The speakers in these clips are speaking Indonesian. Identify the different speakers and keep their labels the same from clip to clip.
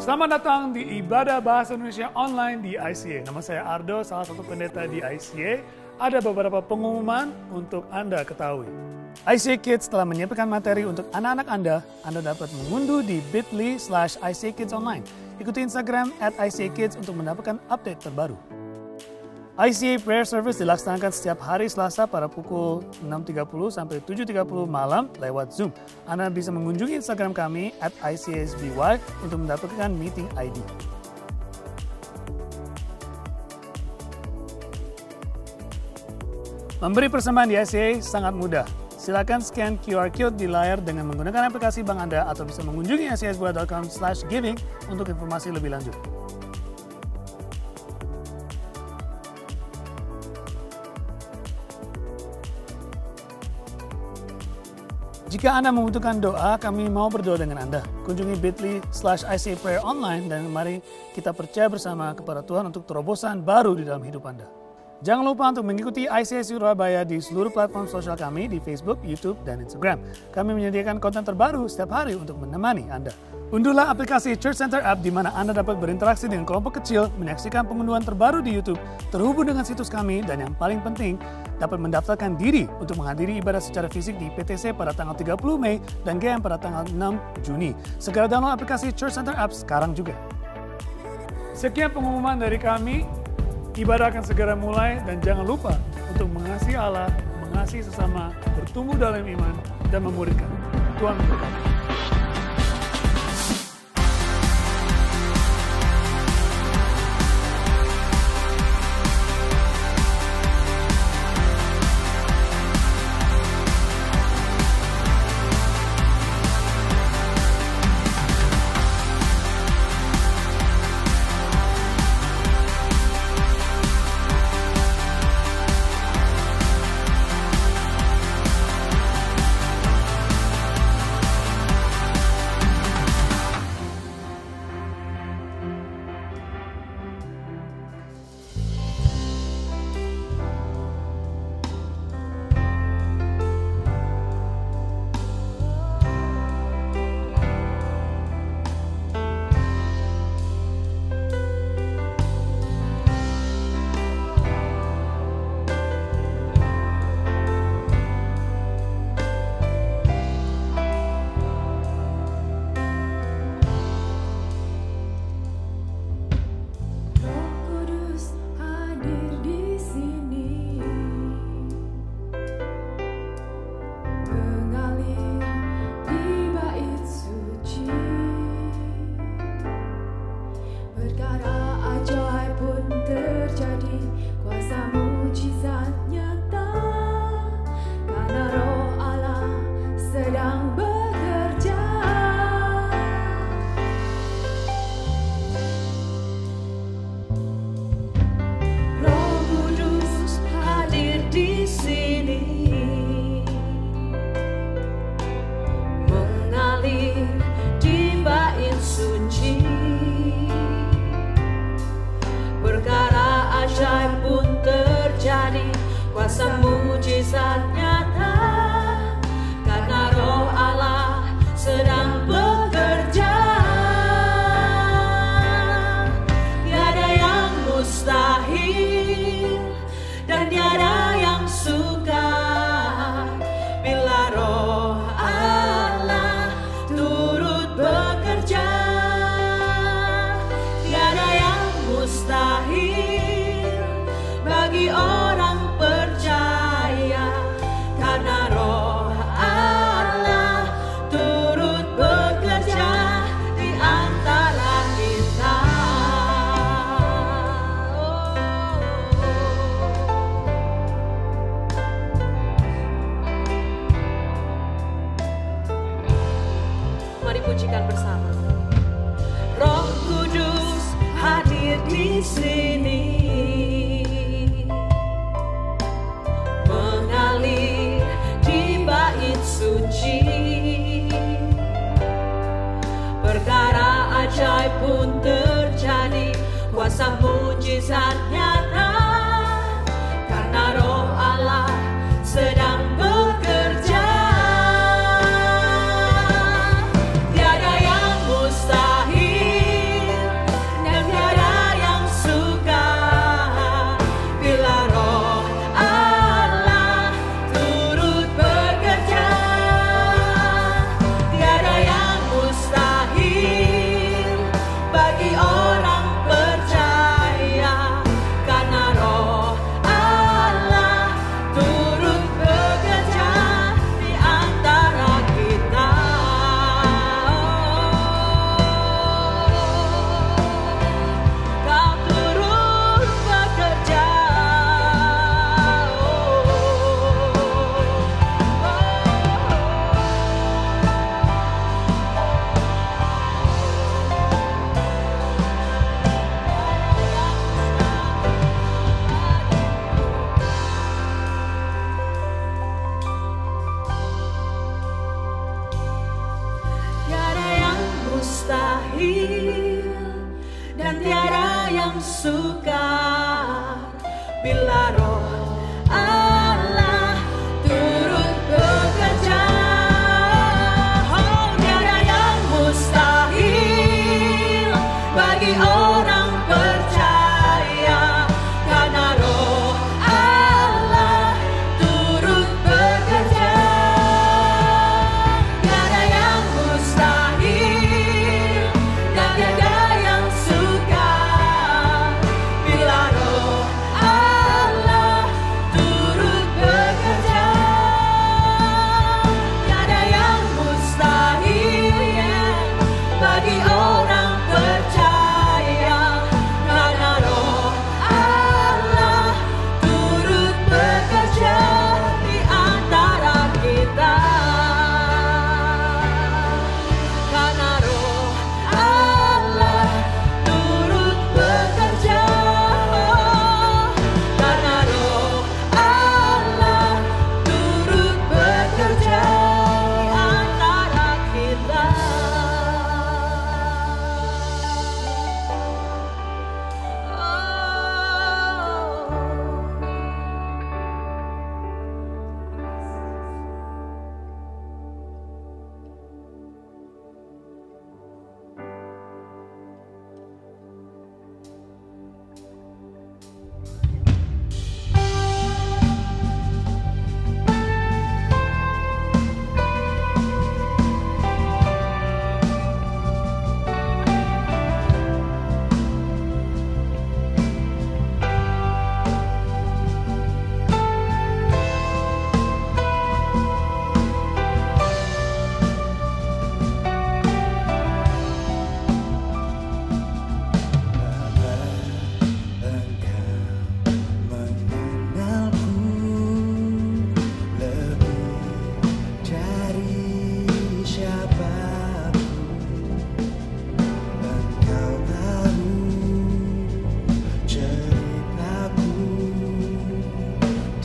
Speaker 1: Selamat datang di Ibadah Bahasa Indonesia Online di ICA. Nama saya Ardo, salah satu pendeta di ICA. Ada beberapa pengumuman untuk Anda ketahui. ICA Kids telah menyiapkan materi untuk anak-anak Anda. Anda dapat mengunduh di bit.ly/ICA Kids Online. Ikuti Instagram @ICA Kids untuk mendapatkan update terbaru. ICA Prayer Service dilaksanakan setiap hari Selasa pada pukul 6.30 sampai 7.30 malam lewat Zoom. Anda bisa mengunjungi Instagram kami @ICASBY untuk mendapatkan meeting ID. Memberi persembahan di ICA sangat mudah. Silakan scan QR code di layar dengan menggunakan aplikasi bank Anda atau bisa mengunjungi icasbua.com/giving untuk informasi lebih lanjut. Jika Anda membutuhkan doa, kami mau berdoa dengan Anda. Kunjungi bit.ly/ICA Prayer Online dan mari kita percaya bersama kepada Tuhan untuk terobosan baru di dalam hidup Anda. Jangan lupa untuk mengikuti ICA Surabaya di seluruh platform sosial kami di Facebook, YouTube, dan Instagram. Kami menyediakan konten terbaru setiap hari untuk menemani Anda. Unduhlah aplikasi Church Center App di mana Anda dapat berinteraksi dengan kelompok kecil, menyaksikan pengunduhan terbaru di YouTube, terhubung dengan situs kami, dan yang paling penting, dapat mendaftarkan diri untuk menghadiri ibadah secara fisik di PTC pada tanggal 30 Mei dan GM pada tanggal 6 Juni. Segera download aplikasi Church Center App sekarang juga. Sekian pengumuman dari kami. Ibadah akan segera mulai dan jangan lupa untuk mengasihi Allah, mengasihi sesama, bertumbuh dalam iman, dan memuridkan. Tuhan memberkati.
Speaker 2: Kuasa mujizat nyata, karena Roh Allah sedang bekerja. Tiada yang mustahil dan tiada yang sukar bila Roh Allah turut bekerja. Tiada yang mustahil bagi orang percaya, karena Roh Allah turut bekerja di antara kita. Mari pujikan bersama. Roh Kudus hadir di sini, mengalir di bait suci. Perkara ajaib pun terjadi, kuasa mujizat nyata, karena Roh Allah sedang bekerja. Tiada yang mustahil dan tiada yang sukar bila Roh Allah turut bekerja. Oh, tiada yang mustahil bagi orang percaya, karena Roh Allah turut bekerja. Tiada yang mustahil dan tiada yang sukar bila Roh Allah turut bekerja. Tiada yang mustahil bagi orang percaya, karena Roh Allah turut bekerja di antara kita. Karena Roh Allah turut bekerja. Karena Roh Allah turut bekerja di antara kita.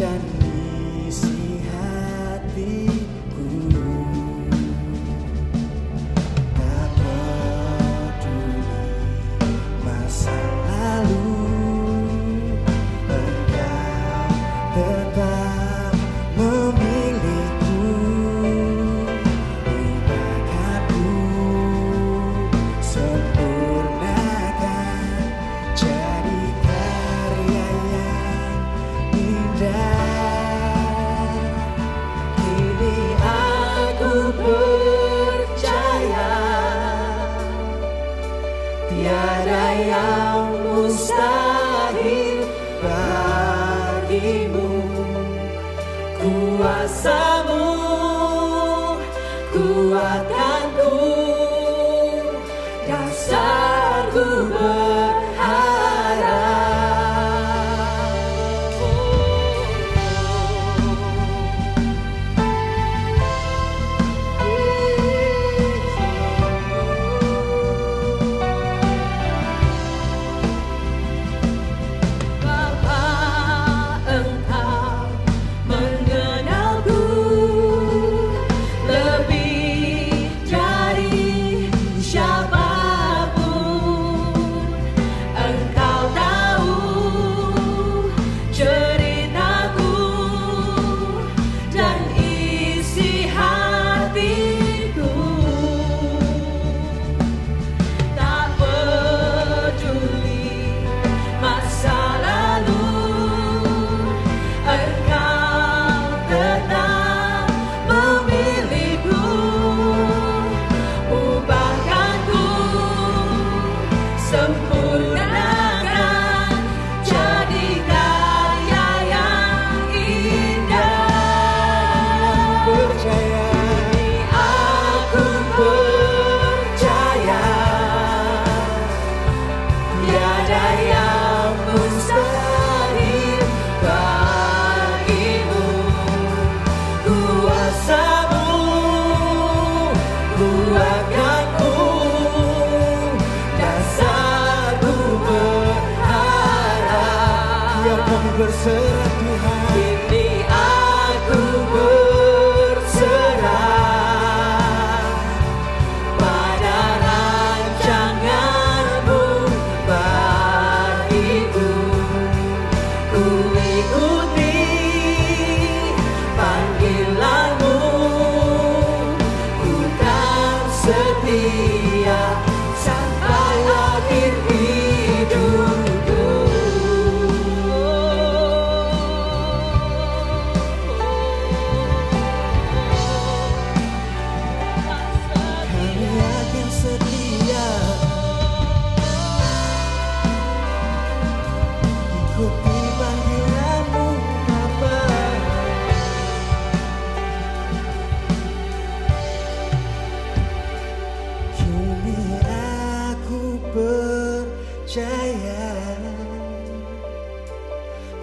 Speaker 2: Dan isi hatiku, tak peduli masa lalu, Engkau tetap memilihku. Ubahkanku, sempurnakan, jadi karya yang indah. Kini aku percaya tiada yang mustahil bagimu. Kuasa-Mu kuatkanku, dasarku berharap. Bapa, Engkau mengenalku lebih dari siapapun. Engkau tahu ceritaku dan isi hatiku. Tak peduli masa lalu, Engkau tetap memilihku. Ubahkanku, sempurnakan, jadi karya yang indah. Percaya, aku percaya tiada yang mustahil bagimu. Kuasa-Mu kuatkanku, dasarku berharap. Biar kami berserah Tuhan. Kini aku berserah pada rancangan-Mu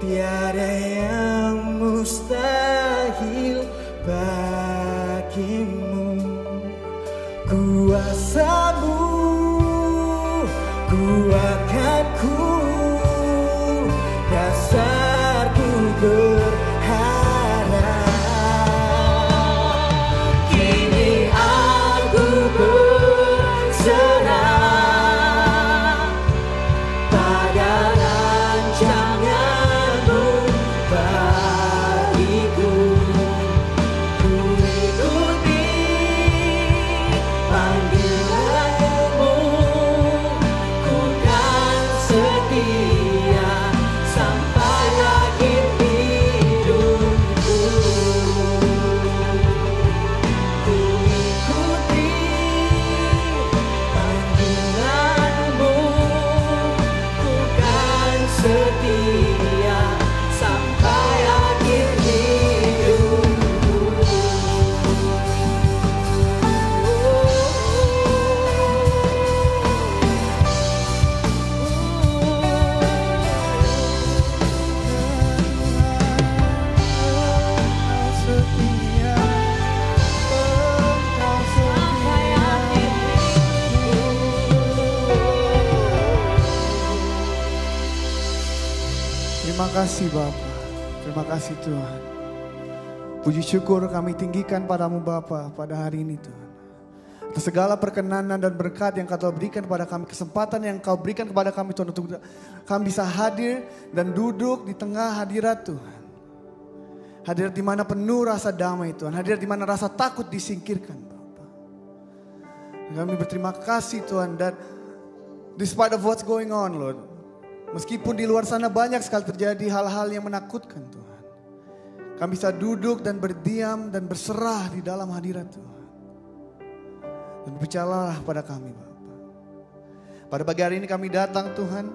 Speaker 2: tiada yang mustahil bagimu. Kuasamu kuatkanku, dasarku berharap. Kini aku berserah pada rancanganmu bagiku. Ku ikuti panggilanmu, ku kan setia sampai akhir hidupku. Ku ikuti panggilanmu, ku kan setia sampai akhir hidupku.
Speaker 3: Terima kasih Bapa, terima kasih Tuhan. Puji syukur kami tinggikan padamu Bapa pada hari ini Tuhan. Atas segala perkenanan dan berkat yang Kau berikan kepada kami, kesempatan yang Kau berikan kepada kami Tuhan untuk kami bisa hadir dan duduk di tengah hadirat Tuhan. Hadirat di mana penuh rasa damai Tuhan, hadirat di mana rasa takut disingkirkan Bapa. Kami berterima kasih Tuhan, dan despite of what's going on Lord, meskipun di luar sana banyak sekali terjadi hal-hal yang menakutkan Tuhan, kami bisa duduk dan berdiam dan berserah di dalam hadirat Tuhan. Dan bicaralah pada kami Bapa. Pada pagi hari ini kami datang Tuhan,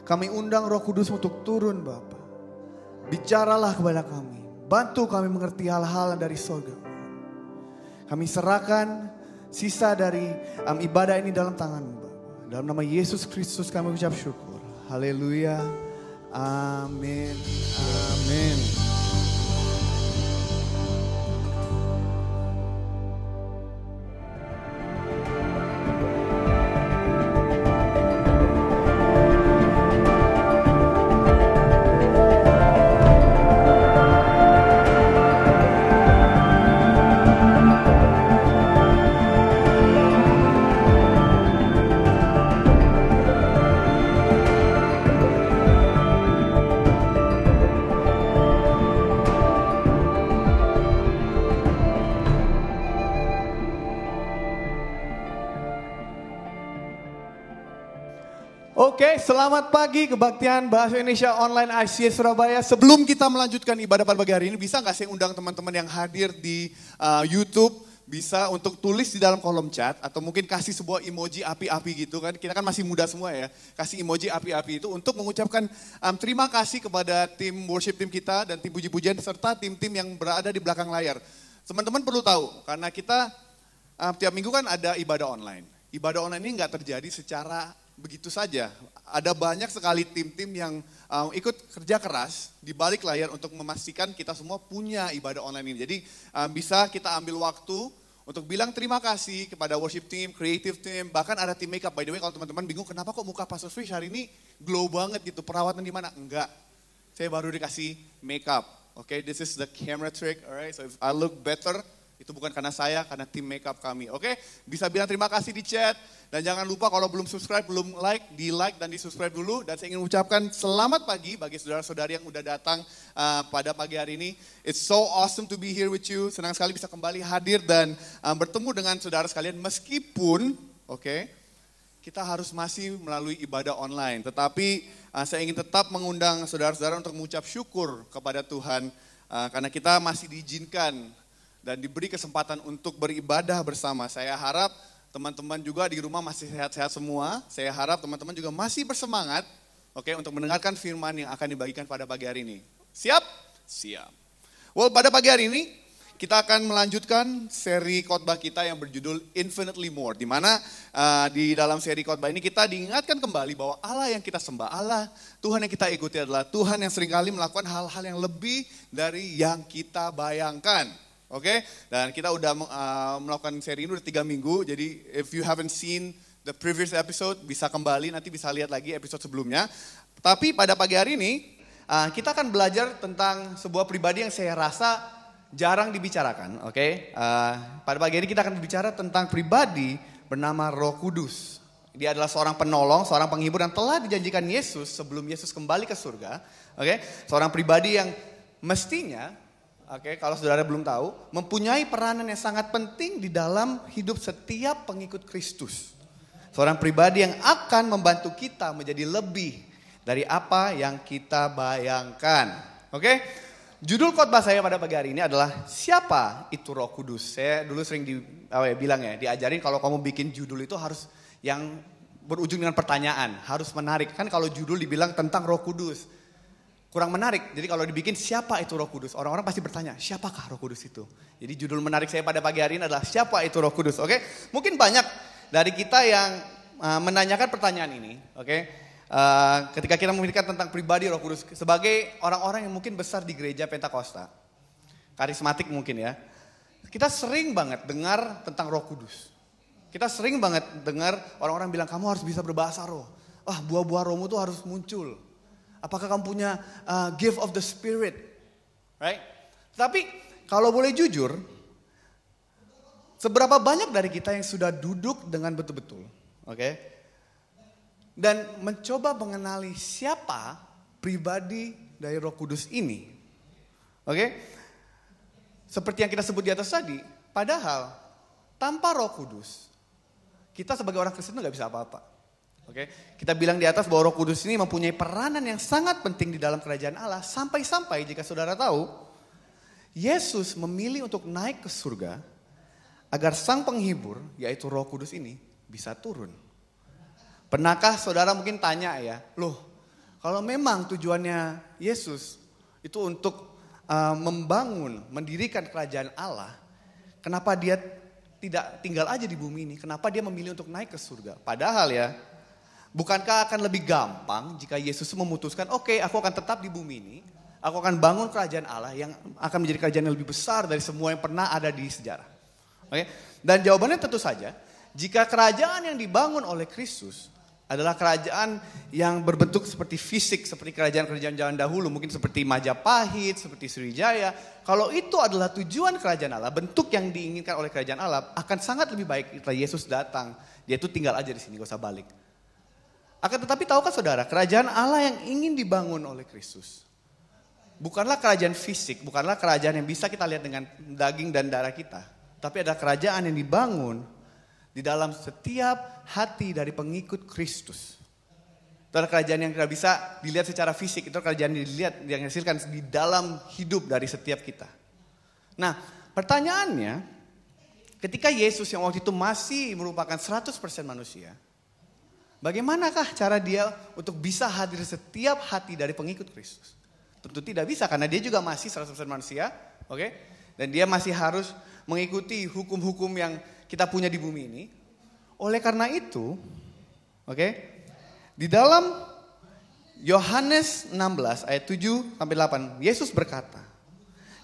Speaker 3: kami undang Roh Kudus untuk turun Bapa. Bicaralah kepada kami, bantu kami mengerti hal-hal dari surga. Kami serahkan sisa dari ibadah ini dalam tangan-Mu Bapa. Dalam nama Yesus Kristus kami ucap syukur. Haleluya. Amin. Amin. Oke, selamat pagi kebaktian Bahasa Indonesia Online ICS Surabaya. Sebelum kita melanjutkan ibadah pada pagi hari ini, bisa nggak saya undang teman-teman yang hadir di YouTube, bisa untuk tulis di dalam kolom chat, atau mungkin kasih sebuah emoji api-api gitu kan. Kita kan masih muda semua ya, kasih emoji api-api itu untuk mengucapkan terima kasih kepada tim worship team kita dan tim puji-pujian serta tim-tim yang berada di belakang layar. Teman-teman perlu tahu, karena kita tiap minggu kan ada ibadah online. Ibadah online ini nggak terjadi secara begitu saja. Ada banyak sekali tim-tim yang ikut kerja keras di balik layar untuk memastikan kita semua punya ibadah online ini. Jadi bisa kita ambil waktu untuk bilang terima kasih kepada worship team, creative team, bahkan ada tim makeup. By the way, kalau teman-teman bingung kenapa kok muka Pastor Fish hari ini glow banget gitu, perawatan di mana? Enggak, saya baru dikasih makeup. Okay, this is the camera trick, alright. So if I look better, itu bukan karena saya, karena tim makeup kami. Oke, bisa bilang terima kasih di chat. Dan jangan lupa kalau belum subscribe, belum like, di like dan di subscribe dulu. Dan saya ingin ucapkan selamat pagi bagi saudara-saudari yang udah datang pada pagi hari ini. It's so awesome to be here with you. Senang sekali bisa kembali hadir dan bertemu dengan saudara sekalian. Meskipun, kita harus masih melalui ibadah online. Tetapi saya ingin tetap mengundang saudara-saudara untuk mengucap syukur kepada Tuhan. Karena kita masih diizinkan dan diberi kesempatan untuk beribadah bersama. Saya harap teman-teman juga di rumah masih sehat-sehat semua. Saya harap teman-teman juga masih bersemangat untuk mendengarkan firman yang akan dibagikan pada pagi hari ini. Siap? Siap. Well, pada pagi hari ini kita akan melanjutkan seri khotbah kita yang berjudul Infinitely More. Di mana di dalam seri khotbah ini kita diingatkan kembali bahwa Allah yang kita sembah, Allah Tuhan yang kita ikuti adalah Tuhan yang seringkali melakukan hal-hal yang lebih dari yang kita bayangkan. Oke? Dan kita udah melakukan seri ini udah 3 minggu. Jadi if you haven't seen the previous episode, bisa kembali, nanti bisa lihat lagi episode sebelumnya. Tapi pada pagi hari ini, kita akan belajar tentang sebuah pribadi yang saya rasa jarang dibicarakan, oke? Pada pagi ini kita akan berbicara tentang pribadi bernama Roh Kudus. Dia adalah seorang penolong, seorang penghibur yang telah dijanjikan Yesus sebelum Yesus kembali ke surga, oke? Seorang pribadi yang mestinya, oke, kalau saudara belum tahu, mempunyai peranan yang sangat penting di dalam hidup setiap pengikut Kristus. Seorang pribadi yang akan membantu kita menjadi lebih dari apa yang kita bayangkan, oke? Judul khotbah saya pada pagi hari ini adalah siapa itu Roh Kudus. Saya dulu sering diajarin kalau kamu bikin judul itu harus yang berujung dengan pertanyaan, harus menarik. Kan kalau judul dibilang tentang Roh Kudus, kurang menarik. Jadi kalau dibikin siapa itu Roh Kudus, orang-orang pasti bertanya, siapakah Roh Kudus itu? Jadi judul menarik saya pada pagi hari ini adalah siapa itu Roh Kudus, oke? Mungkin banyak dari kita yang menanyakan pertanyaan ini, oke? Ketika kita memikirkan tentang pribadi Roh Kudus sebagai orang-orang yang mungkin besar di gereja Pentakosta, karismatik mungkin ya, kita sering banget dengar tentang Roh Kudus. Kita sering banget dengar orang-orang bilang kamu harus bisa berbahasa roh. Buah-buah rohmu tuh harus muncul. Apakah kamu punya gift of the Spirit, right? Tapi kalau boleh jujur, seberapa banyak dari kita yang sudah duduk dengan betul-betul, oke? Dan mencoba mengenali siapa pribadi dari Roh Kudus ini. Oke? Seperti yang kita sebut di atas tadi, padahal tanpa Roh Kudus, kita sebagai orang Kristen gak bisa apa-apa. Oke? Kita bilang di atas bahwa Roh Kudus ini mempunyai peranan yang sangat penting di dalam kerajaan Allah. Sampai-sampai jika saudara tahu, Yesus memilih untuk naik ke surga agar sang penghibur, yaitu Roh Kudus ini, bisa turun. Pernahkah saudara mungkin tanya ya, loh kalau memang tujuannya Yesus itu untuk membangun, mendirikan kerajaan Allah, kenapa dia tidak tinggal aja di bumi ini? Kenapa dia memilih untuk naik ke surga? Padahal ya, bukankah akan lebih gampang jika Yesus memutuskan, oke, aku akan tetap di bumi ini, aku akan bangun kerajaan Allah yang akan menjadi kerajaan yang lebih besar dari semua yang pernah ada di sejarah. Oke? Dan jawabannya tentu saja, jika kerajaan yang dibangun oleh Kristus adalah kerajaan yang berbentuk seperti fisik, seperti kerajaan-kerajaan zaman dahulu, mungkin seperti Majapahit, seperti Sriwijaya. Kalau itu adalah tujuan kerajaan Allah, bentuk yang diinginkan oleh kerajaan Allah, akan sangat lebih baik jika Yesus datang. Dia itu tinggal aja di sini, gak usah balik. Akan tetapi tahukah saudara, kerajaan Allah yang ingin dibangun oleh Kristus bukanlah kerajaan fisik, bukanlah kerajaan yang bisa kita lihat dengan daging dan darah kita, tapi adalah kerajaan yang dibangun di dalam setiap hati dari pengikut Kristus. Itu adalah kerajaan yang tidak bisa dilihat secara fisik. Itu kerajaan yang dilihat, yang dihasilkan di dalam hidup dari setiap kita. Nah, pertanyaannya, ketika Yesus yang waktu itu masih merupakan 100% manusia, bagaimanakah cara dia untuk bisa hadir setiap hati dari pengikut Kristus? Tentu tidak bisa, karena dia juga masih 100% manusia, oke? Dan dia masih harus mengikuti hukum-hukum yang kita punya di bumi ini. Oleh karena itu, oke, di dalam Yohanes 16 ayat 7 sampai 8, Yesus berkata,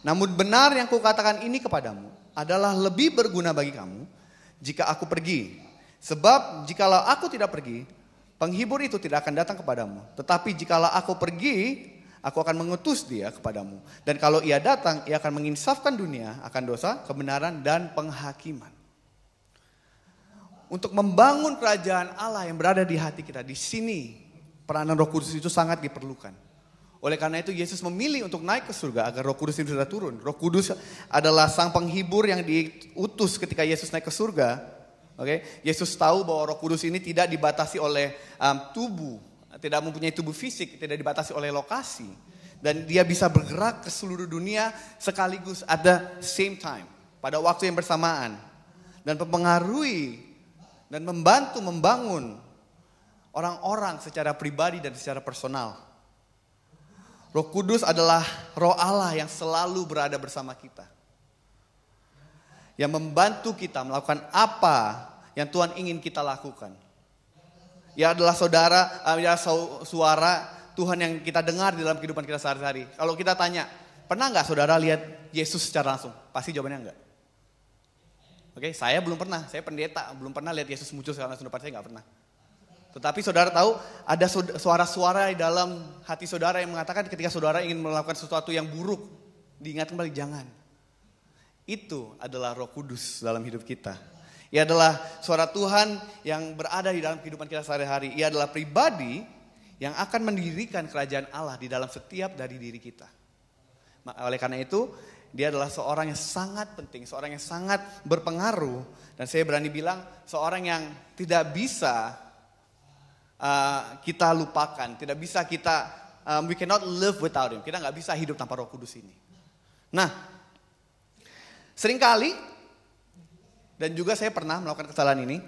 Speaker 3: namun benar yang kukatakan ini kepadamu adalah lebih berguna bagi kamu jika aku pergi. Sebab jikalau aku tidak pergi, penghibur itu tidak akan datang kepadamu. Tetapi jikalau aku pergi, aku akan mengutus dia kepadamu. Dan kalau ia datang, ia akan menginsafkan dunia akan dosa, kebenaran, dan penghakiman. Untuk membangun kerajaan Allah yang berada di hati kita, di sini peranan Roh Kudus itu sangat diperlukan. Oleh karena itu Yesus memilih untuk naik ke surga agar Roh Kudus itu sudah turun. Roh Kudus adalah sang penghibur yang diutus ketika Yesus naik ke surga. Oke, Yesus tahu bahwa Roh Kudus ini tidak dibatasi oleh tubuh, tidak mempunyai tubuh fisik, tidak dibatasi oleh lokasi, dan dia bisa bergerak ke seluruh dunia sekaligus at the same time, pada waktu yang bersamaan, dan mempengaruhi dan membantu membangun orang-orang secara pribadi dan secara personal. Roh Kudus adalah Roh Allah yang selalu berada bersama kita. yang membantu kita melakukan apa yang Tuhan ingin kita lakukan. Ia adalah suara Tuhan yang kita dengar di dalam kehidupan kita sehari-hari. Kalau kita tanya, pernah nggak saudara lihat Yesus secara langsung? Pasti jawabannya enggak. Oke, saya belum pernah. Saya pendeta, belum pernah lihat Yesus muncul secara langsung depan saya, nggak pernah. Tetapi saudara tahu ada suara-suara di dalam hati saudara yang mengatakan ketika saudara ingin melakukan sesuatu yang buruk, diingatkan kembali, jangan. Itu adalah Roh Kudus dalam hidup kita. Ia adalah suara Tuhan yang berada di dalam kehidupan kita sehari-hari. Ia adalah pribadi yang akan mendirikan kerajaan Allah di dalam setiap dari diri kita. Oleh karena itu, dia adalah seorang yang sangat penting, seorang yang sangat berpengaruh. Dan saya berani bilang, seorang yang tidak bisa kita lupakan, tidak bisa kita, we cannot live without him. Kita nggak bisa hidup tanpa Roh Kudus ini. Nah, seringkali, dan juga saya pernah melakukan kesalahan ini,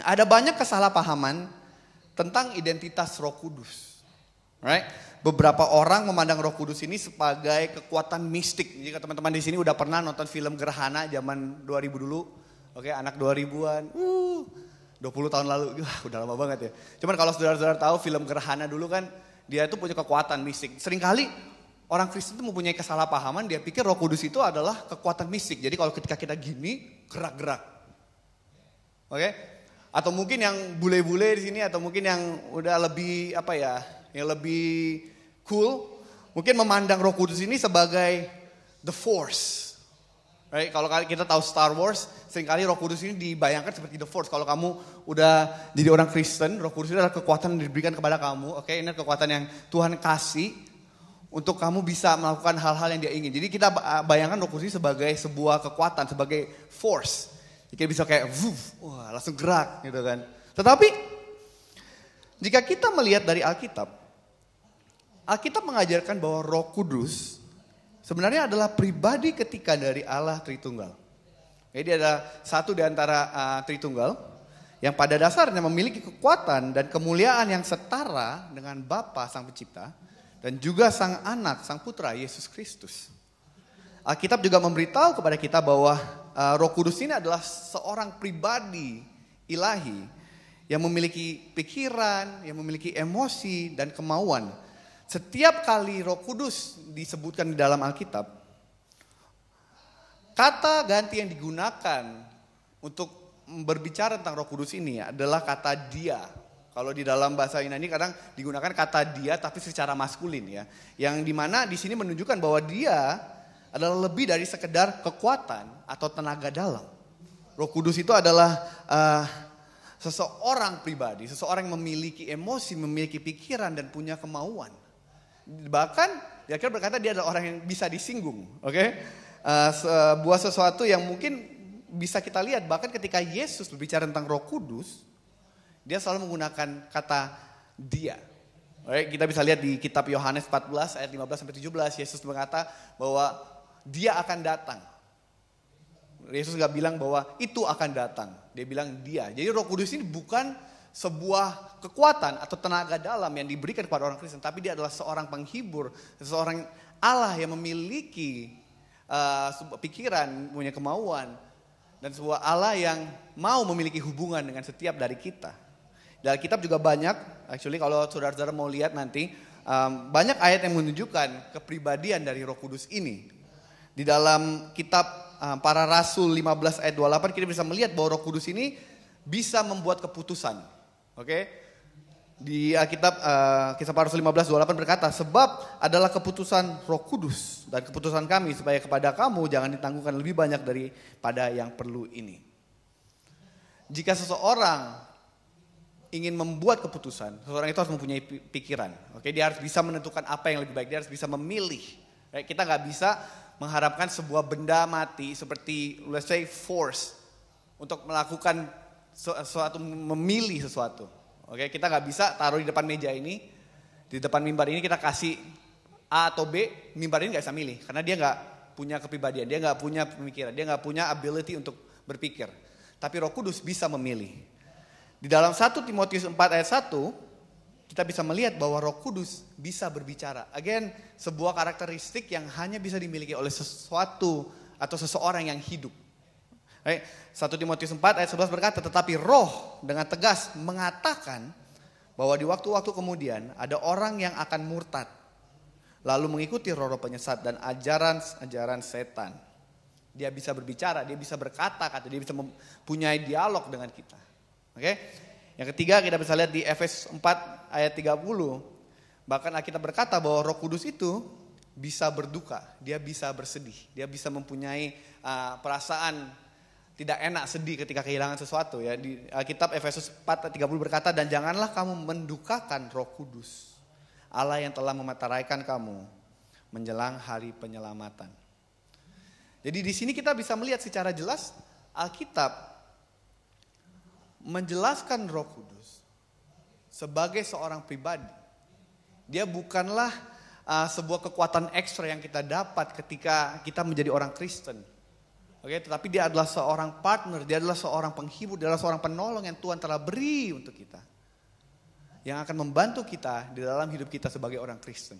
Speaker 3: ada banyak kesalahpahaman tentang identitas Roh Kudus. Right? Beberapa orang memandang Roh Kudus ini sebagai kekuatan mistik. Jika teman-teman di sini udah pernah nonton film Gerhana zaman 2000 dulu, oke, anak 2000-an, 20 tahun lalu, udah lama banget ya. Cuman kalau saudara-saudara tahu film Gerhana dulu kan, dia itu punya kekuatan mistik. Seringkali orang Kristen itu mempunyai kesalahpahaman, dia pikir Roh Kudus itu adalah kekuatan mistik. Jadi kalau ketika kita gini, gerak-gerak. Oke? Atau mungkin yang bule-bule di sini, atau mungkin yang udah lebih yang lebih cool, mungkin memandang Roh Kudus ini sebagai the force. Right? Kalau kita tahu Star Wars, seringkali Roh Kudus ini dibayangkan seperti the force. Kalau kamu udah jadi orang Kristen, Roh Kudus itu adalah kekuatan yang diberikan kepada kamu. Oke, ini kekuatan yang Tuhan kasih untuk kamu bisa melakukan hal-hal yang dia ingin. Jadi kita bayangkan Roh Kudus ini sebagai sebuah kekuatan, sebagai force. Jadi bisa kayak langsung gerak gitu kan. Tetapi jika kita melihat dari Alkitab mengajarkan bahwa Roh Kudus sebenarnya adalah pribadi ketiga dari Allah Tritunggal. Jadi ada satu di antara Tritunggal yang pada dasarnya memiliki kekuatan dan kemuliaan yang setara dengan Bapa Sang Pencipta dan juga Sang Anak, Sang Putra Yesus Kristus. Alkitab juga memberitahu kepada kita bahwa Roh Kudus ini adalah seorang pribadi ilahi yang memiliki pikiran, yang memiliki emosi dan kemauan. Setiap kali Roh Kudus disebutkan di dalam Alkitab, kata ganti yang digunakan untuk berbicara tentang Roh Kudus ini adalah kata dia. Kalau di dalam bahasa Yunani kadang digunakan kata dia tapi secara maskulin ya. Yang dimana di sini menunjukkan bahwa dia adalah lebih dari sekedar kekuatan atau tenaga dalam. Roh Kudus itu adalah seseorang pribadi, seseorang yang memiliki emosi, memiliki pikiran dan punya kemauan. Bahkan dia akhirnya berkata dia adalah orang yang bisa disinggung. Oke? Sebuah sesuatu yang mungkin bisa kita lihat bahkan ketika Yesus berbicara tentang Roh Kudus, dia selalu menggunakan kata dia. Oke, kita bisa lihat di kitab Yohanes 14 ayat 15-17, Yesus berkata bahwa dia akan datang. Yesus gak bilang bahwa itu akan datang. Dia bilang dia. Jadi Roh Kudus ini bukan sebuah kekuatan atau tenaga dalam yang diberikan kepada orang Kristen. Tapi dia adalah seorang penghibur. Seorang Allah yang memiliki pikiran, punya kemauan. Dan sebuah Allah yang mau memiliki hubungan dengan setiap dari kita. Dalam kitab juga banyak, actually kalau saudara-saudara mau lihat nanti, banyak ayat yang menunjukkan kepribadian dari Roh Kudus ini. Di dalam kitab Para Rasul 15 ayat 28 kita bisa melihat bahwa Roh Kudus ini bisa membuat keputusan. Oke? Di Alkitab Kisah Para Rasul 15:28 berkata, sebab adalah keputusan Roh Kudus dan keputusan kami supaya kepada kamu jangan ditanggungkan lebih banyak daripada yang perlu ini. Jika seseorang ingin membuat keputusan, seseorang itu harus mempunyai pikiran. Oke, dia harus bisa menentukan apa yang lebih baik, dia harus bisa memilih. Kita nggak bisa mengharapkan sebuah benda mati seperti let's say force untuk melakukan sesuatu, memilih sesuatu. Oke, kita nggak bisa taruh di depan meja ini, di depan mimbar ini kita kasih A atau B, mimbar ini nggak bisa milih karena dia nggak punya kepribadian, dia nggak punya pemikiran, dia nggak punya ability untuk berpikir. Tapi Roh Kudus bisa memilih. Di dalam 1 Timotius 4 ayat 1 kita bisa melihat bahwa Roh Kudus bisa berbicara. Again, sebuah karakteristik yang hanya bisa dimiliki oleh sesuatu atau seseorang yang hidup.
Speaker 4: 1 Timotius 4 ayat 11 berkata, tetapi roh dengan tegas mengatakan bahwa di waktu-waktu kemudian ada orang yang akan murtad, lalu mengikuti roh-roh penyesat dan ajaran-ajaran setan. Dia bisa berbicara, dia bisa berkata-kata, dia bisa mempunyai dialog dengan kita. Oke? Yang ketiga kita bisa lihat di Efesus 4 ayat 30. Bahkan Alkitab berkata bahwa Roh Kudus itu bisa berduka, dia bisa bersedih, dia bisa mempunyai perasaan tidak enak, sedih ketika kehilangan sesuatu ya. Di Alkitab Efesus 4:30 berkata, dan janganlah kamu mendukakan Roh Kudus, Allah yang telah memeteraikan kamu menjelang hari penyelamatan. Jadi di sini kita bisa melihat secara jelas Alkitab menjelaskan Roh Kudus sebagai seorang pribadi. Dia bukanlah sebuah kekuatan ekstra yang kita dapat ketika kita menjadi orang Kristen. Oke, tetapi dia adalah seorang partner, dia adalah seorang penghibur, dia adalah seorang penolong yang Tuhan telah beri untuk kita. Yang akan membantu kita di dalam hidup kita sebagai orang Kristen.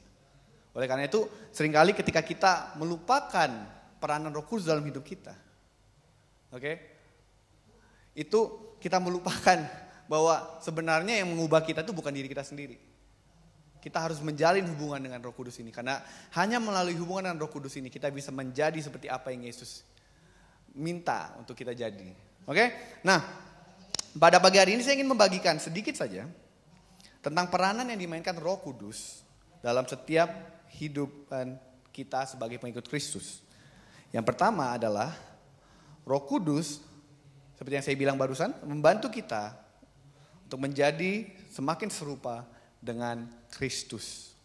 Speaker 4: Oleh karena itu, seringkali ketika kita melupakan peranan Roh Kudus dalam hidup kita. Oke? Itu kita melupakan bahwa sebenarnya yang mengubah kita itu bukan diri kita sendiri. Kita harus menjalin hubungan dengan Roh Kudus ini. Karena hanya melalui hubungan dengan Roh Kudus ini kita bisa menjadi seperti apa yang Yesus minta untuk kita jadi. Oke? Nah, pada pagi hari ini saya ingin membagikan sedikit saja tentang peranan yang dimainkan Roh Kudus dalam setiap hidupan kita sebagai pengikut Kristus. Yang pertama adalah Roh Kudus, seperti yang saya bilang barusan, membantu kita untuk menjadi semakin serupa dengan Kristus.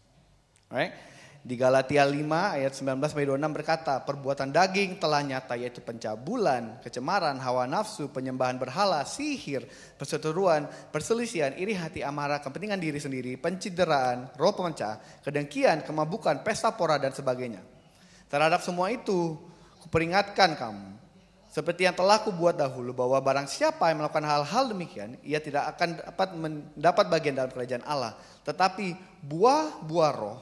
Speaker 4: Alright? Di Galatia 5 ayat 19-26 berkata, perbuatan daging telah nyata, yaitu pencabulan, kecemaran, hawa nafsu, penyembahan berhala, sihir, perseteruan, perselisihan, iri hati, amarah, kepentingan diri sendiri, pencideraan, roh pemecah, kedengkian, kemabukan, pesta pora dan sebagainya. Terhadap semua itu kuperingatkan kamu, seperti yang telah kubuat dahulu, bahwa barang siapa yang melakukan hal-hal demikian, ia tidak akan dapat mendapat bagian dalam kerajaan Allah. Tetapi buah-buah roh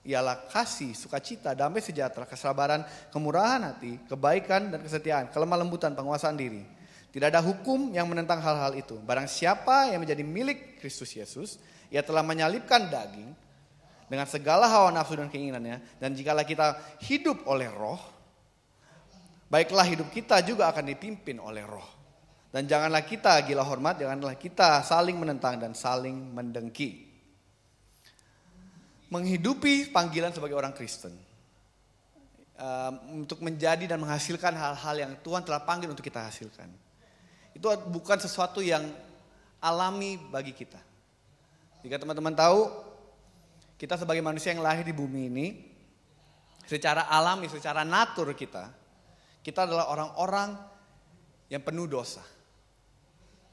Speaker 4: ialah kasih, sukacita, damai sejahtera, kesabaran, kemurahan hati, kebaikan dan kesetiaan, kelemah lembutan, penguasaan diri. Tidak ada hukum yang menentang hal-hal itu. Barang siapa yang menjadi milik Kristus Yesus, ia telah menyalibkan daging dengan segala hawa nafsu dan keinginannya. Dan jikalau kita hidup oleh roh, baiklah hidup kita juga akan dipimpin oleh roh. Dan janganlah kita gila hormat, janganlah kita saling menentang dan saling mendengki. Menghidupi panggilan sebagai orang Kristen, untuk menjadi dan menghasilkan hal-hal yang Tuhan telah panggil untuk kita hasilkan, itu bukan sesuatu yang alami bagi kita. Jika teman-teman tahu, kita sebagai manusia yang lahir di bumi ini, secara alami, secara natur kita adalah orang-orang yang penuh dosa.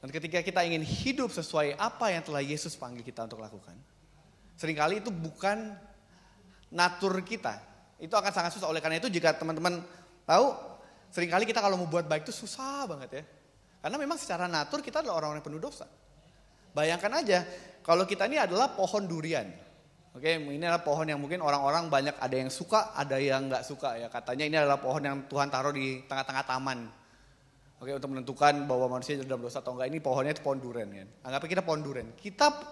Speaker 4: Dan ketika kita ingin hidup sesuai apa yang telah Yesus panggil kita untuk lakukan, seringkali itu bukan natur kita. Itu akan sangat susah. Oleh karena itu jika teman-teman tahu, seringkali kita kalau mau buat baik itu susah banget ya. Karena memang secara natur kita adalah orang-orang yang penuh dosa. Bayangkan aja kalau kita ini adalah pohon durian. Oke, ini adalah pohon yang mungkin orang-orang banyak ada yang suka, ada yang nggak suka ya. Katanya ini adalah pohon yang Tuhan taruh di tengah-tengah taman. Oke, untuk menentukan bahwa manusia dalam dosa atau enggak. Ini pohonnya itu pohon durian ya. Anggapnya kita pohon durian.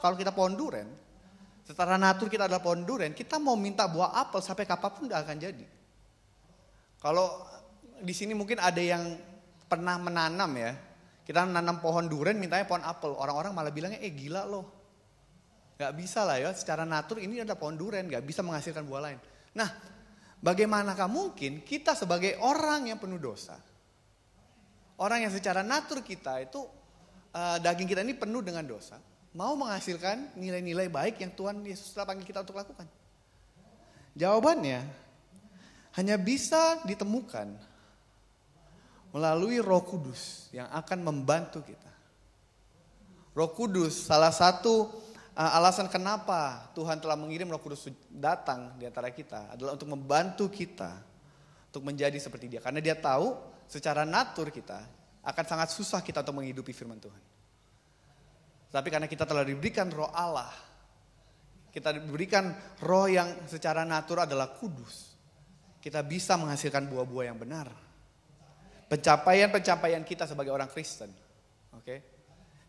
Speaker 4: Kalau kita pohon durian, secara natur kita adalah pohon durian, kita mau minta buah apel sampai kapanpun tidak akan jadi. Kalau di sini mungkin ada yang pernah menanam ya, kita menanam pohon durian mintanya pohon apel, orang-orang malah bilangnya gila loh. Gak bisa lah ya, secara natur ini adalah pohon durian, gak bisa menghasilkan buah lain. Nah, bagaimanakah mungkin kita sebagai orang yang penuh dosa, orang yang secara natur kita itu, daging kita ini penuh dengan dosa, mau menghasilkan nilai-nilai baik yang Tuhan Yesus telah panggil kita untuk lakukan? Jawabannya hanya bisa ditemukan melalui Roh Kudus yang akan membantu kita. Roh Kudus, salah satu alasan kenapa Tuhan telah mengirim Roh Kudus datang di antara kita adalah untuk membantu kita untuk menjadi seperti Dia. Karena Dia tahu secara natur kita akan sangat susah kita untuk menghidupi firman Tuhan. Tapi karena kita telah diberikan roh Allah, kita diberikan roh yang secara natur adalah kudus, kita bisa menghasilkan buah-buah yang benar. pencapaian kita sebagai orang Kristen, oke,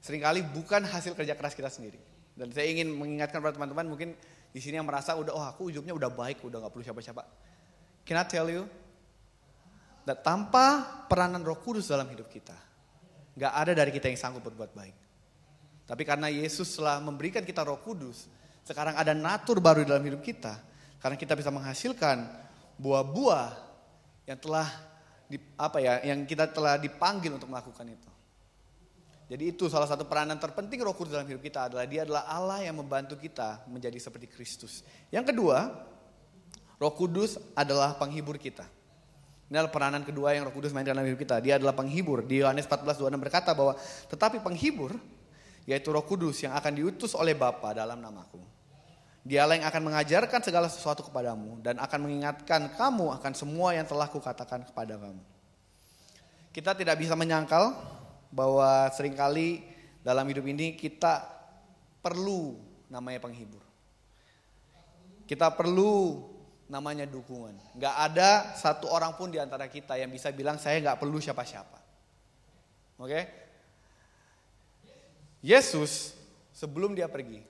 Speaker 4: seringkali bukan hasil kerja keras kita sendiri. Dan saya ingin mengingatkan pada teman-teman mungkin di sini yang merasa aku hidupnya udah baik, udah nggak perlu siapa-siapa. Can I tell you that tanpa peranan Roh Kudus dalam hidup kita, nggak ada dari kita yang sanggup berbuat baik. Tapi karena Yesus telah memberikan kita Roh Kudus, sekarang ada natur baru dalam hidup kita. Karena kita bisa menghasilkan buah-buah yang kita telah dipanggil untuk melakukan itu. Jadi itu salah satu peranan terpenting Roh Kudus dalam hidup kita adalah Dia adalah Allah yang membantu kita menjadi seperti Kristus. Yang kedua, Roh Kudus adalah penghibur kita. Ini adalah peranan kedua yang Roh Kudus mainkan dalam hidup kita. Dia adalah penghibur. Di Yohanes 14:26 berkata bahwa tetapi penghibur, yaitu Roh Kudus yang akan diutus oleh Bapa dalam namaku. Dialah yang akan mengajarkan segala sesuatu kepadamu dan akan mengingatkan kamu akan semua yang telah kukatakan kepada kamu. Kita tidak bisa menyangkal bahwa seringkali dalam hidup ini kita perlu namanya penghibur. Kita perlu namanya dukungan. Gak ada satu orang pun di antara kita yang bisa bilang saya gak perlu siapa-siapa. Oke? Yesus sebelum dia pergi,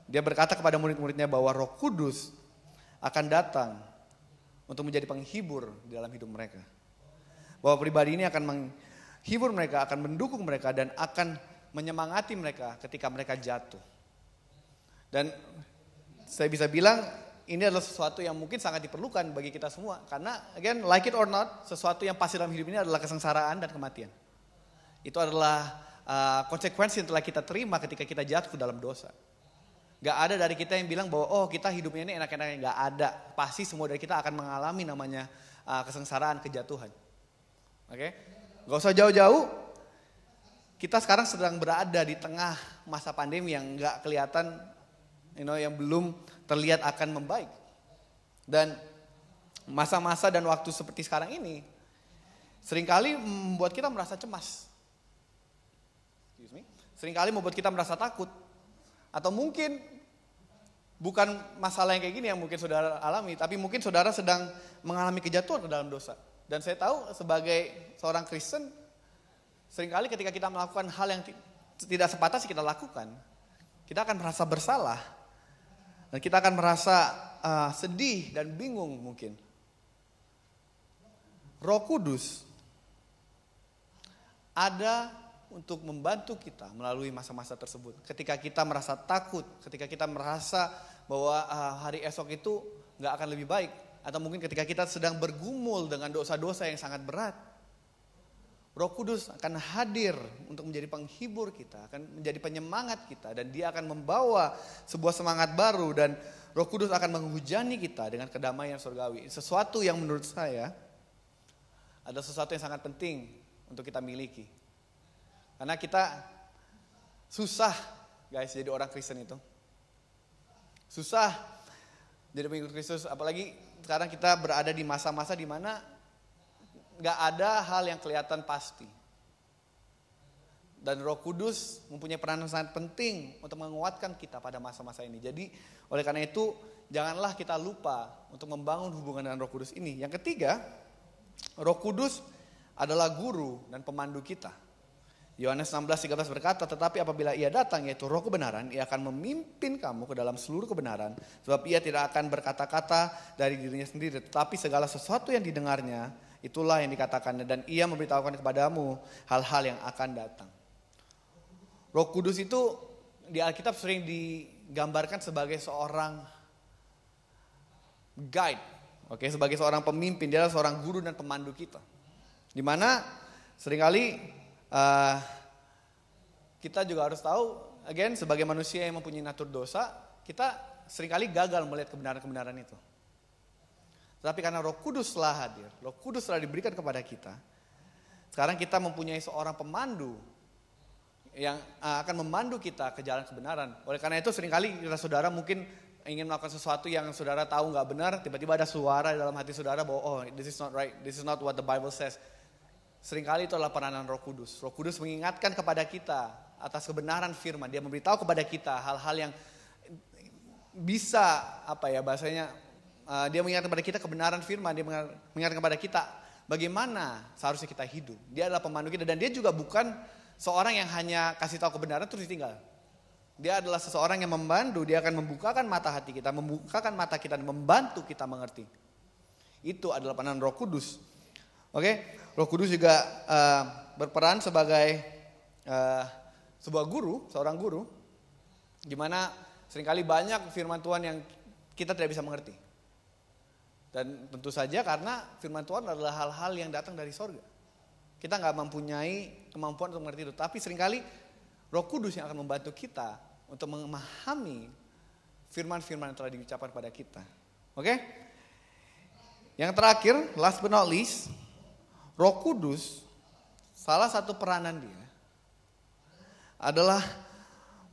Speaker 4: dia berkata kepada murid-muridnya bahwa Roh Kudus akan datang untuk menjadi penghibur di dalam hidup mereka. Bahwa pribadi ini akan menghibur mereka, akan mendukung mereka dan akan menyemangati mereka ketika mereka jatuh. Dan saya bisa bilang ini adalah sesuatu yang mungkin sangat diperlukan bagi kita semua. Karena again, like it or not, sesuatu yang pasti dalam hidup ini adalah kesengsaraan dan kematian. Itu adalah konsekuensi yang telah kita terima ketika kita jatuh ke dalam dosa. Gak ada dari kita yang bilang bahwa kita hidupnya ini enak-enaknya. Gak ada. Pasti semua dari kita akan mengalami namanya kesengsaraan, kejatuhan. Oke? Gak usah jauh-jauh. Kita sekarang sedang berada di tengah masa pandemi yang gak kelihatan, yang belum terlihat akan membaik. Dan masa-masa dan waktu seperti sekarang ini seringkali membuat kita merasa cemas. Seringkali membuat kita merasa takut. Atau mungkin bukan masalah yang kayak gini yang mungkin saudara alami, tapi mungkin saudara sedang mengalami kejatuhan ke dalam dosa. Dan saya tahu sebagai seorang Kristen, seringkali ketika kita melakukan hal yang tidak sepatutnya kita lakukan, kita akan merasa bersalah. Dan kita akan merasa sedih dan bingung mungkin. Roh Kudus ada untuk membantu kita melalui masa-masa tersebut. Ketika kita merasa takut, ketika kita merasa bahwa hari esok itu gak akan lebih baik. Atau mungkin ketika kita sedang bergumul dengan dosa-dosa yang sangat berat. Roh Kudus akan hadir untuk menjadi penghibur kita, akan menjadi penyemangat kita. Dan Dia akan membawa sebuah semangat baru dan Roh Kudus akan menghujani kita dengan kedamaian surgawi. Sesuatu yang menurut saya adalah sesuatu yang sangat penting untuk kita miliki. Karena kita susah guys jadi orang Kristen itu. Susah jadi pengikut Kristus. Apalagi sekarang kita berada di masa-masa di mana gak ada hal yang kelihatan pasti. Dan Roh Kudus mempunyai peranan sangat penting untuk menguatkan kita pada masa-masa ini. Jadi oleh karena itu janganlah kita lupa untuk membangun hubungan dengan Roh Kudus ini. Yang ketiga, Roh Kudus adalah guru dan pemandu kita. Yohanes 16:13 berkata, tetapi apabila Ia datang yaitu Roh kebenaran, Ia akan memimpin kamu ke dalam seluruh kebenaran. Sebab Ia tidak akan berkata-kata dari dirinya sendiri, tetapi segala sesuatu yang didengarnya, itulah yang dikatakannya. Dan Ia memberitahukan kepadamu hal-hal yang akan datang. Roh Kudus itu di Alkitab sering digambarkan sebagai seorang guide, sebagai seorang pemimpin. Dia adalah seorang guru dan pemandu kita. Di mana seringkali kita juga harus tahu, again, sebagai manusia yang mempunyai natur dosa, kita seringkali gagal melihat kebenaran-kebenaran itu. Tetapi karena Roh Kudus telah hadir, Roh Kudus telah diberikan kepada kita, sekarang kita mempunyai seorang pemandu yang akan memandu kita ke jalan kebenaran. Oleh karena itu seringkali kita saudara mungkin ingin melakukan sesuatu yang saudara tahu gak benar, tiba-tiba ada suara dalam hati saudara bahwa this is not right, this is not what the Bible says. Seringkali itu adalah peranan Roh Kudus. Roh Kudus mengingatkan kepada kita atas kebenaran firman. Dia memberitahu kepada kita hal-hal yang bisa, bahasanya, dia mengingatkan kepada kita kebenaran firman. Dia mengingatkan kepada kita bagaimana seharusnya kita hidup. Dia adalah pemandu kita dan dia juga bukan seorang yang hanya kasih tahu kebenaran terus ditinggal. Dia adalah seseorang yang membantu, dia akan membukakan mata hati kita, membukakan mata kita dan membantu kita mengerti. Itu adalah peranan Roh Kudus. Oke, Roh Kudus juga berperan sebagai sebuah guru, seorang guru, di mana seringkali banyak firman Tuhan yang kita tidak bisa mengerti. Dan tentu saja karena firman Tuhan adalah hal-hal yang datang dari sorga. Kita nggak mempunyai kemampuan untuk mengerti itu, tapi seringkali Roh Kudus yang akan membantu kita untuk memahami firman-firman yang telah diucapkan pada kita. Oke? Yang terakhir, last but not least, Roh Kudus, salah satu peranan dia adalah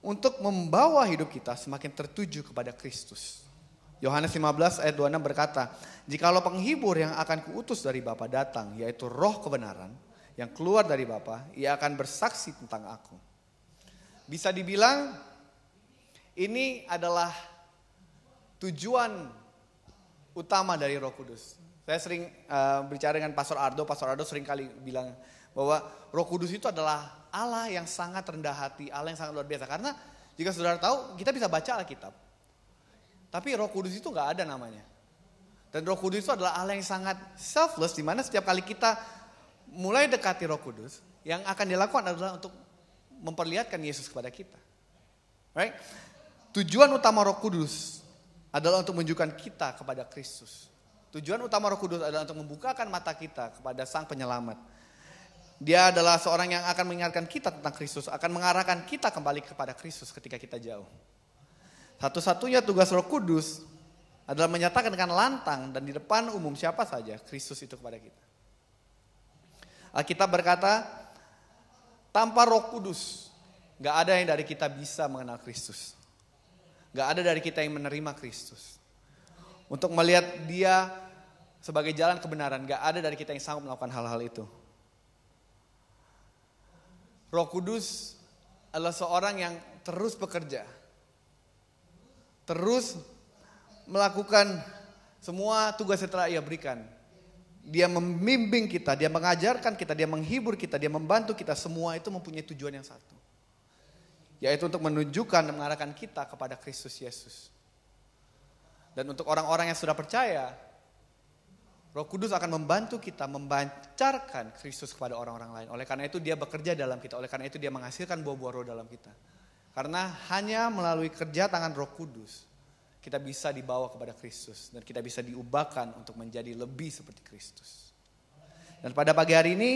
Speaker 4: untuk membawa hidup kita semakin tertuju kepada Kristus. Yohanes 15 ayat 26 berkata, "Jikalau penghibur yang akan kuutus dari Bapa datang, yaitu Roh kebenaran yang keluar dari Bapa, ia akan bersaksi tentang aku." Bisa dibilang ini adalah tujuan utama dari Roh Kudus. Saya sering bicara dengan Pastor Ardo sering kali bilang bahwa Roh Kudus itu adalah Allah yang sangat rendah hati, Allah yang sangat luar biasa. Karena jika saudara tahu, kita bisa baca Alkitab. Tapi Roh Kudus itu gak ada namanya. Dan Roh Kudus itu adalah Allah yang sangat selfless, di mana setiap kali kita mulai dekati Roh Kudus, yang akan dilakukan adalah untuk memperlihatkan Yesus kepada kita. Right? Tujuan utama Roh Kudus adalah untuk menunjukkan kita kepada Kristus. Tujuan utama Roh Kudus adalah untuk membukakan mata kita kepada Sang Penyelamat. Dia adalah seorang yang akan mengingatkan kita tentang Kristus, akan mengarahkan kita kembali kepada Kristus ketika kita jauh. Satu-satunya tugas Roh Kudus adalah menyatakan dengan lantang dan di depan umum siapa saja Kristus itu kepada kita. Alkitab berkata, tanpa Roh Kudus, gak ada yang dari kita bisa mengenal Kristus. Gak ada dari kita yang menerima Kristus. Untuk melihat dia sebagai jalan kebenaran, gak ada dari kita yang sanggup melakukan hal-hal itu. Roh Kudus adalah seorang yang terus bekerja. Terus melakukan semua tugas yang telah ia berikan. Dia membimbing kita, dia mengajarkan kita, dia menghibur kita, dia membantu kita. Semua itu mempunyai tujuan yang satu. Yaitu untuk menunjukkan dan mengarahkan kita kepada Kristus Yesus. Dan untuk orang-orang yang sudah percaya, Roh Kudus akan membantu kita membancarkan Kristus kepada orang-orang lain. Oleh karena itu dia bekerja dalam kita. Oleh karena itu dia menghasilkan buah-buah roh dalam kita. Karena hanya melalui kerja tangan Roh Kudus, kita bisa dibawa kepada Kristus. Dan kita bisa diubahkan untuk menjadi lebih seperti Kristus. Dan pada pagi hari ini,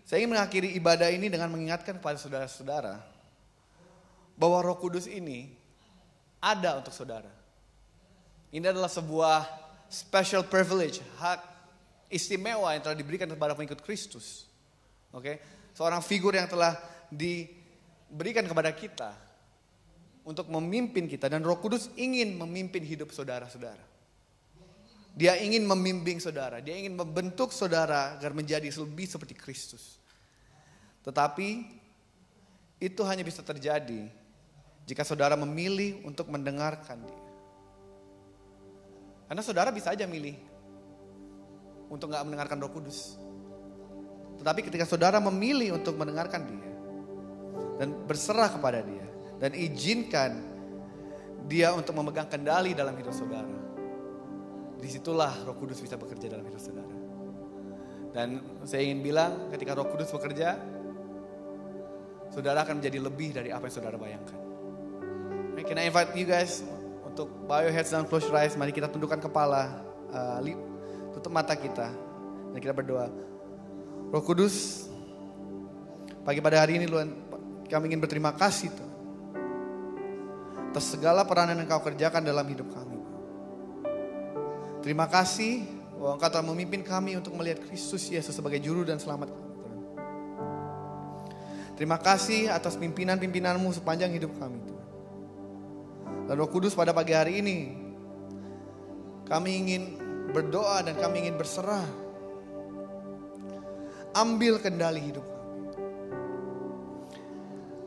Speaker 4: saya ingin mengakhiri ibadah ini dengan mengingatkan kepada saudara-saudara, bahwa Roh Kudus ini ada untuk saudara. Ini adalah sebuah special privilege, hak istimewa yang telah diberikan kepada pengikut Kristus. Oke, seorang figur yang telah diberikan kepada kita untuk memimpin kita, dan Roh Kudus ingin memimpin hidup saudara-saudara. Dia ingin membimbing saudara, dia ingin membentuk saudara agar menjadi lebih seperti Kristus. Tetapi itu hanya bisa terjadi jika saudara memilih untuk mendengarkan dia. Karena saudara bisa aja milih untuk gak mendengarkan Roh Kudus. Tetapi ketika saudara memilih untuk mendengarkan dia dan berserah kepada dia dan izinkan dia untuk memegang kendali dalam hidup saudara, disitulah Roh Kudus bisa bekerja dalam hidup saudara. Dan saya ingin bilang, ketika Roh Kudus bekerja, saudara akan menjadi lebih dari apa yang saudara bayangkan. Can I invite you guys untuk bow your heads down, close your eyes. Mari kita tundukkan kepala, tutup mata kita, dan kita berdoa. Roh Kudus, pagi pada hari ini kami ingin berterima kasih Tuhan atas segala peranan yang Kau kerjakan dalam hidup kami. Terima kasih bahwa Engkau telah memimpin kami untuk melihat Kristus Yesus sebagai juru dan selamat kami. Tuhan. Terima kasih atas pimpinan-pimpinanmu sepanjang hidup kami Tuhan. Dan Roh Kudus, pada pagi hari ini kami ingin berdoa dan kami ingin berserah. Ambil kendali hidup kami.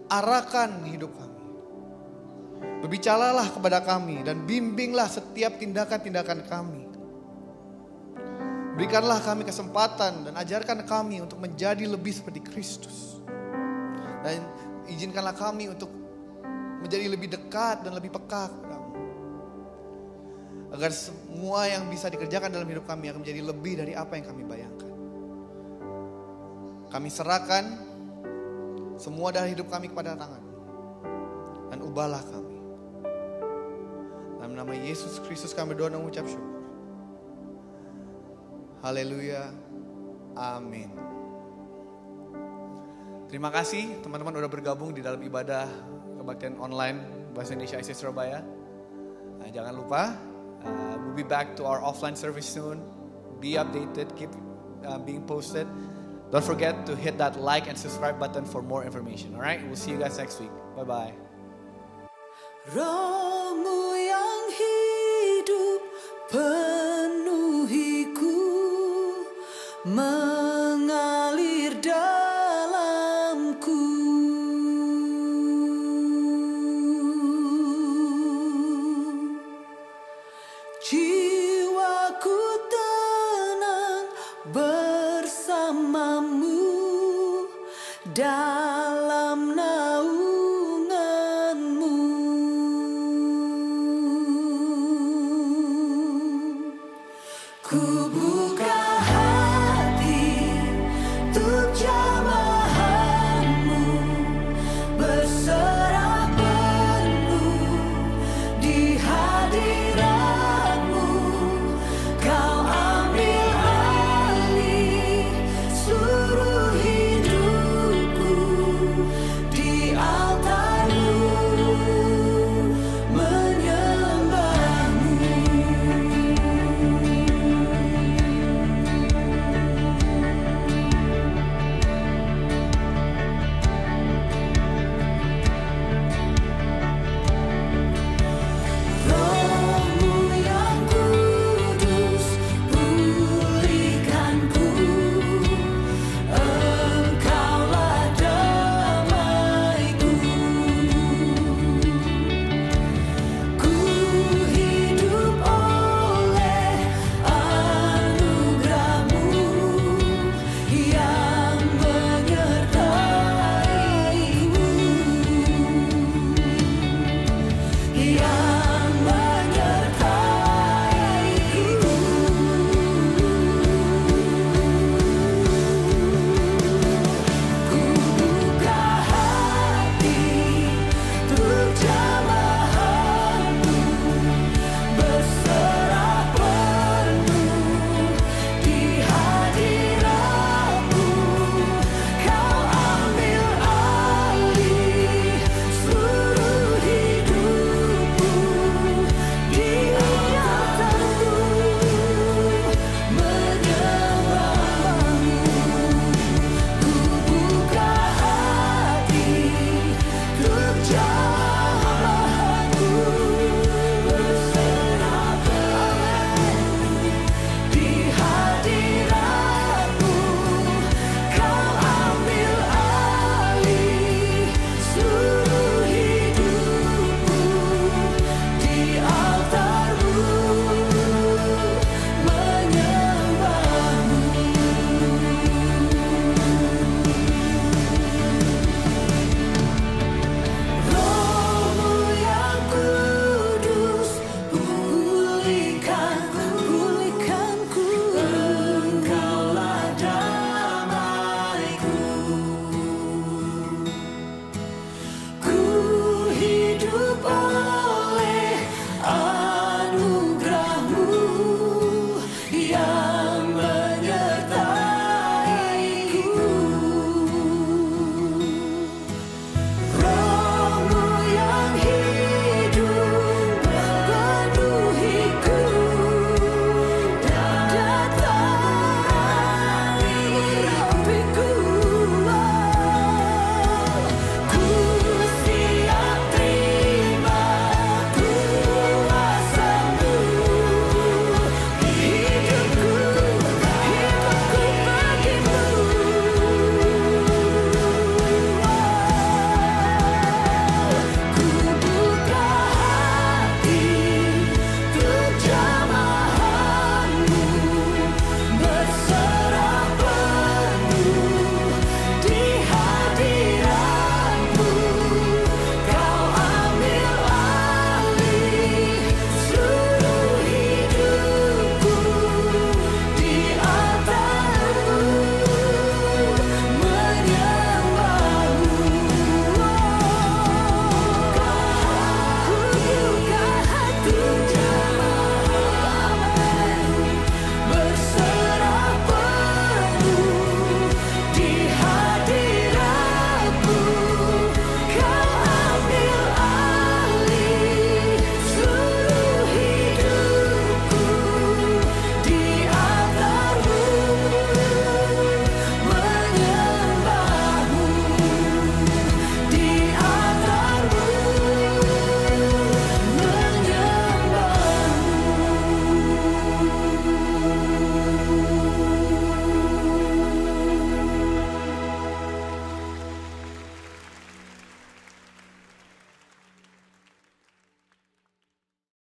Speaker 4: Arahkan hidup kami. Berbicaralah kepada kami dan bimbinglah setiap tindakan-tindakan kami. Berikanlah kami kesempatan dan ajarkan kami untuk menjadi lebih seperti Kristus. Dan izinkanlah kami untuk menjadi lebih dekat dan lebih peka kepadamu. Agar semua yang bisa dikerjakan dalam hidup kami akan menjadi lebih dari apa yang kami bayangkan. Kami serahkan semua dari hidup kami kepada tangan. Dan ubahlah kami. Dalam nama Yesus Kristus kami berdoa dan mengucap syukur. Haleluya. Amin. Terima kasih teman-teman udah bergabung di dalam ibadah kebaktian online Bahasa Indonesia IC Surabaya. Nah, jangan lupa, we'll be back to our offline service soon. Be updated, keep being posted. Don't forget to hit that like and subscribe button for more information. Alright, we'll see you guys next week. Bye-bye.
Speaker 2: Rohmu yang hidup penuhiku, mengalir dalamku. Jiwaku tenang bersamamu dalam